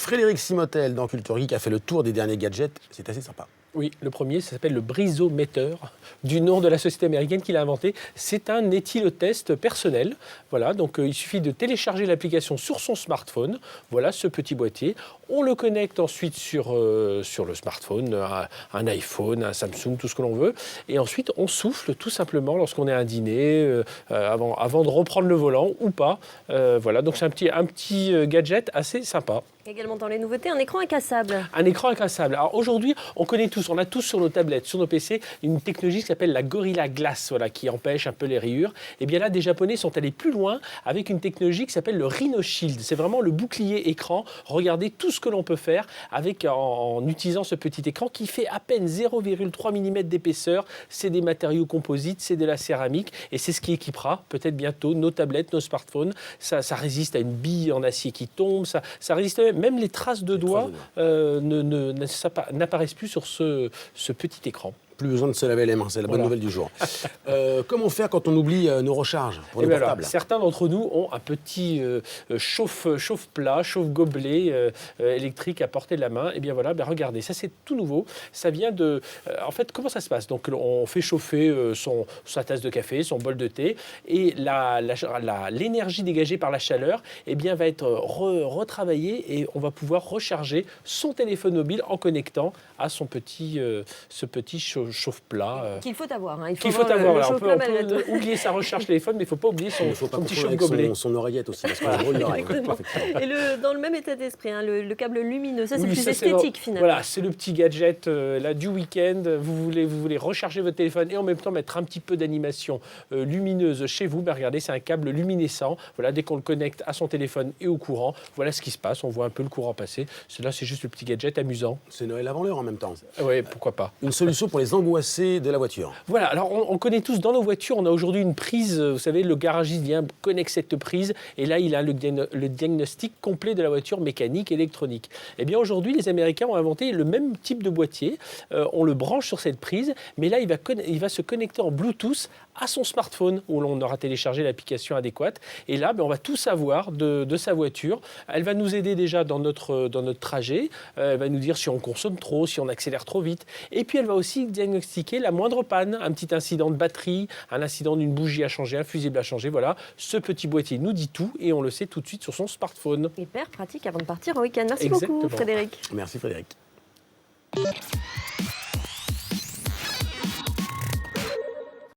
Frédéric Simotel dans Culture Geek a fait le tour des derniers gadgets. C'est assez sympa. Oui, le premier, ça s'appelle le brisomètre, du nom de la société américaine qui l'a inventé. C'est un éthylotest personnel. Voilà, donc il suffit de télécharger l'application sur son smartphone. Voilà ce petit boîtier. On le connecte ensuite sur le smartphone, un iPhone, un Samsung, tout ce que l'on veut. Et ensuite, on souffle tout simplement lorsqu'on est à un dîner, avant de reprendre le volant ou pas. Voilà, donc c'est un petit gadget assez sympa. Également dans les nouveautés, un écran incassable. Un écran incassable. Alors aujourd'hui, on connaît tous, on a tous sur nos tablettes, sur nos PC, une technologie qui s'appelle la Gorilla Glass, voilà, qui empêche un peu les rayures. Et bien là, des Japonais sont allés plus loin avec une technologie qui s'appelle le Rhino Shield. C'est vraiment le bouclier écran. Regardez tout ce que l'on peut faire en utilisant ce petit écran qui fait à peine 0,3 mm d'épaisseur. C'est des matériaux composites, c'est de la céramique et c'est ce qui équipera peut-être bientôt nos tablettes, nos smartphones. Ça résiste à une bille en acier qui tombe, ça résiste même les traces de doigts n'apparaissent plus sur ce petit écran. Plus besoin de se laver les mains, c'est la bonne nouvelle du jour. Comment faire quand on oublie nos recharges pour nos portables? Alors, certains d'entre nous ont un petit chauffe-plat, chauffe-gobelet électrique à portée de la main. Et bien voilà, regardez, ça c'est tout nouveau. Ça vient de... en fait, comment ça se passe? Donc on fait chauffer sa tasse de café, son bol de thé, et l'énergie dégagée par la chaleur va être retravaillée et on va pouvoir recharger son téléphone mobile en connectant à ce petit chauffe-plat. Qu'il faut avoir. Hein. Qu'il faut avoir. On peut oublier sa recharge téléphone, mais il ne faut pas oublier son petit chauffe-gobelet. Son oreillette aussi, parce qu'on brûle l'oreille. Et dans le même état d'esprit, hein, le câble lumineux, ça c'est plus esthétique finalement. Voilà, c'est le petit gadget du week-end. Vous voulez recharger votre téléphone et en même temps mettre un petit peu d'animation lumineuse chez vous. Regardez, c'est un câble luminescent. Voilà, dès qu'on le connecte à son téléphone et au courant, voilà ce qui se passe. On voit un peu le courant passer. Là, c'est juste le petit gadget amusant. C'est Noël avant l'heure en même temps. Oui, pourquoi pas. Une solution pour les angoissés de la voiture. Voilà, alors on connaît tous dans nos voitures, on a aujourd'hui une prise, vous savez, le garagiste vient, connecte cette prise et là il a le diagnostic complet de la voiture mécanique, électronique. Eh bien aujourd'hui, les Américains ont inventé le même type de boîtier, on le branche sur cette prise, mais là il va se connecter en Bluetooth à son smartphone où l'on aura téléchargé l'application adéquate et là on va tout savoir de sa voiture. Elle va nous aider déjà dans notre trajet, elle va nous dire si on consomme trop, si on accélère trop vite et puis elle va aussi diagnostiquer la moindre panne, un petit incident de batterie, un incident d'une bougie à changer, un fusible à changer. Voilà, ce petit boîtier nous dit tout et on le sait tout de suite sur son smartphone. Hyper pratique avant de partir en week-end. Merci Exactement. beaucoup Frédéric. Merci Frédéric.